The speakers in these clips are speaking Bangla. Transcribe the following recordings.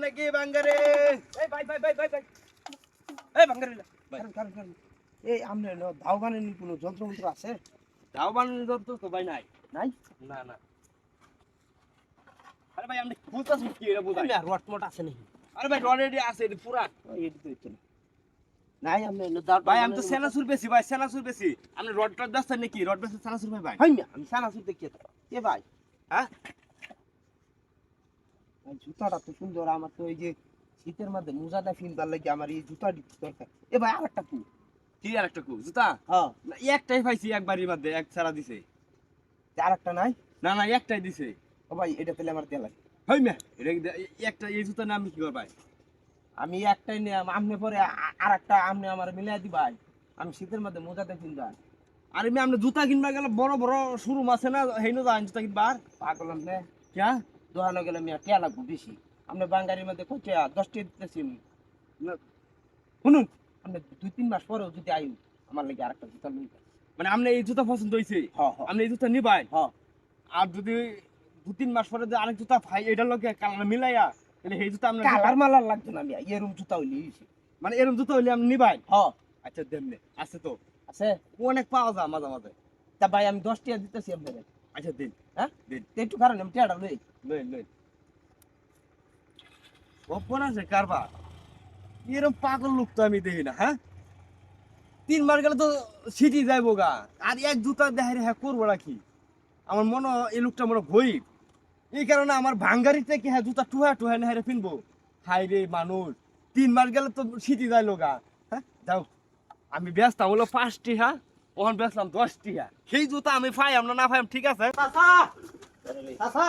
নাকি বাঙ্গারে? এই ভাই ভাই ভাই ভাই ভাই, এই বাঙ্গারে কারণ এই আমনে ধাও বানানোর কোনো যন্ত্রমন্ত্র আছে? ধাও বানানোর যন্ত্র তো ভাই নাই। নাই? না না। আরে ভাই আপনি বুঝতেছেন কি এটা বুঝাই? রড মট আছে নাকি? আরে ভাই রড রেডি আছে, এটা পুরা। এটি তো হচ্ছে না। নাই আমনে ভাই আমি তো সেনাসুর বেশি ভাই, সেনাসুর বেশি। আপনি রড টড বেচছেন নাকি? রড বেচছেন সেনাসুর ভাই ভাই? হাই মিয়া আমি সেনাসুর দেখি তো। কে ভাই? হ্যাঁ? জুতাটা তো সুন্দর, আমার তো এই যে শীতের মধ্যে মোজাটা ফিলবার লাগে আমার এই জুতাটি দরকার। এ ভাই আরেকটা কু। কি আরেকটা কু? জুতা? হ্যাঁ। না একটাই পাইছি একবারই মধ্যে, এক ছাড়া দিছে। আরেকটা নাই? না না একটাই দিছে। ও ভাই এটা পেলে আমার দেয়া লাগে। হাই মিয়া এটা একটা এই জুতা না আমি কি করব ভাই? আমি একটাই নিয়ে আমনে পরে আরেকটা আমনে আমার মিলাই দি ভাই। আমি শীতের মধ্যে মোজাটা কিনবা। আরে আমি আমনে জুতা কিনবা গেলে বড় বড় শোরুম আছে না, হেইনো যান জুতা কিনবার। পাগল আমনে। ক্যা? দোকানে গেলে মিয়া টিয়া লাগবে বেশি। আপনি বাঙ্গারির মধ্যে কত টিয়া? 10 টিয়া দিতেছি আমি। শুনুন আপনি 2-3 মাস পরেও যদি আইন আমার লাগে আরেকটা জুতা লই। মানে আপনি এই জুতা পছন্দ হইছে? হ্যাঁ হ্যাঁ। আপনি এই জুতা নিবাই? হ্যাঁ। আর যদি 2-3 মাস পরে যে আরেক জুতা ভাই এটার লগে কালার মিলাইয়া তাহলে এই জুতা আপনার কালার মালার লাগবে না মিয়া, এরকম জুতা হইলে হইছে। মানে এরকম জুতা হইলে আপনি নিবাই? হ্যাঁ। আচ্ছা দেমনে আছে তো? আছে অনেক পাওয়া যায় মাঝে মাঝে। তা ভাই আমি 10 টিয়া দিতেছি আপনাকে। আচ্ছা দিন। হ্যাঁ দিন একটু কারণ আমি টিয়াটা লই লই লই। গোপন আছে কারবার, এরকম পাগল লোক তো আমি দেখি না। হ্যাঁ 3 মাস গেলে তো সিটি যাইবো গা, আর এক জুতা দেখাই হ্যাঁ করবো নাকি? আমার মনে হয় এই লোকটা মনে গরিব, এই কারণে আমার ভাঙ্গারিতে কি হ্যাঁ জুতা টুহা টুহা না হেরে কিনবো। হাই রে মানুষ 3 মাস গেলে তো সিটি যাইলো গা। হ্যাঁ যাও আমি ব্যস্ত হলো 5টি, হ্যাঁ ওখান বেচলাম 10টি। হ্যাঁ সেই জুতা আমি পাইম না পাইম ঠিক আছে। চাচা চাচা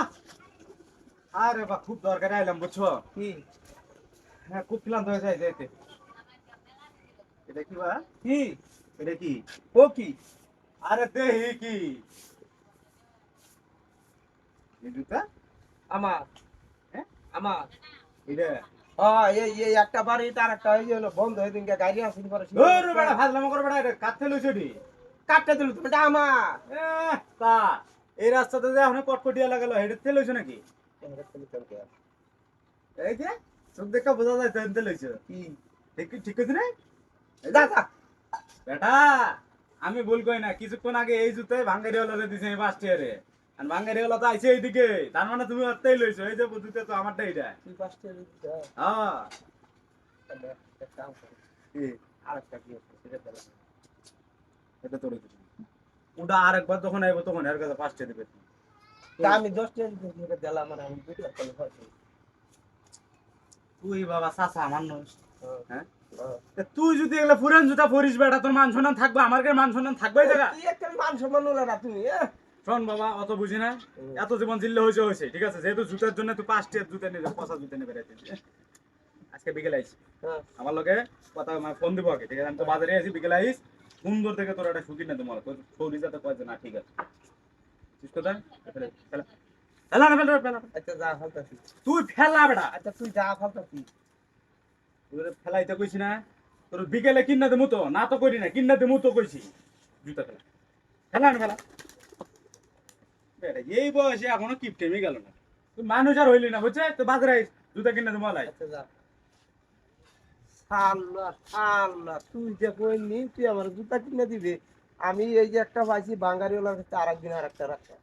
আরে বা খুব দরকারে আইলাম বুঝছো কি? হ্যাঁ খুব ক্লান্ত হয়ে যায় যেতে। এটা কি বা কি? এটা কি ও কি? আরে দেহি কি এই জুতা আমার হ্যাঁ আমার এটা এই একটা বাড়ি তার একটা এই হলো বন্ধ হয়ে দিন গাড়ি আসিন পরে ধুর বেটা ফাজলামো করে বেটা, এটা কাটতে লইছো নি? কাটতে দিল তুমি আমার তা এই রাস্তাতে যে আপনি কটকটিয়া লাগালো হেঁটে লইছো নাকি? এই যে চোখ দেখা বোঝা যায় তো এনতে লইছো কি ঠিক ঠিক কইছ রে? যা যা বেটা আমি ভুল কই না, কিছুক্ষণ আগে এই জুতায় ভাঙ্গারি হলো দিছে এই 5 টিয়ারে, আর ভাঙ্গারি হলো তো আইছে এইদিকে, তার মানে তুমি ওরটাই লইছো। এই যে জুতা তো আমারটা এটা। তুই পাঁচটা হ্যাঁ একটা কাম কর কি আরেকটা কি আছে সেটা বলো। এটা তোর ওটা আরেকবার যখন আইবো তখন এর কাছে 5 টিয়া দিবে। তা আমি 10টা দিতে দিলাম মানে আমি দুটো করে হয়তো তুই বাবা চাচা মানুষ, হ্যাঁ হ্যাঁ তা তুই যদি এগুলা পুরান জুতা পরিস বেটা তোর মান সম্মান থাকবে, আমার কাছে মান সম্মান থাকবে এই জায়গা? তুই একটা মান সম্মান হলো না তুমি শোন বাবা অত বুঝি না, এত জীবন জিল্লে হয়েছে হয়েছে ঠিক আছে, যেহেতু জুতার জন্য তুই 5 টিয়ার জুতা নিয়ে পচা জুতা নিয়ে বেড়াইতে আজকে বিকেলে আইস হ্যাঁ আমার লগে কথা মানে ফোন দিব আগে ঠিক আছে, আমি তো বাজারে আছি বিকেলে আইস সুন্দর থেকে তোর একটা ছুটি না তোমার তোর শরীর যাতে কয় যে না ঠিক আছে ঠিক কথা ফেলা ফেলা না ফেলা ফেলা আচ্ছা যা ফালতাছি তুই ফেলা বেটা, আচ্ছা তুই যা ফালতাছি তোর ফেলাইতে কইছি না, তোর বিকেলে কিন্না দেবো তো না তো করি না কিন্না দেবো তো কইছি জুতা ফেলা ফেলা না ফেলা বেটা এই বয়সে এখনো কিপটেমি গেল না, তুই মানুষ আর হইলি না বুঝছে তো বাজারে আইস জুতা কিন্না দেবো লাই। আচ্ছা যা আল্লাহ আল্লাহ তুই যে কইনি তুই আমার জুতা কিনে দিবি, আমি এই যে একটা পাইছি বাঙালি ওলার কাছে আরেকদিন আরেকটা রাখতাম।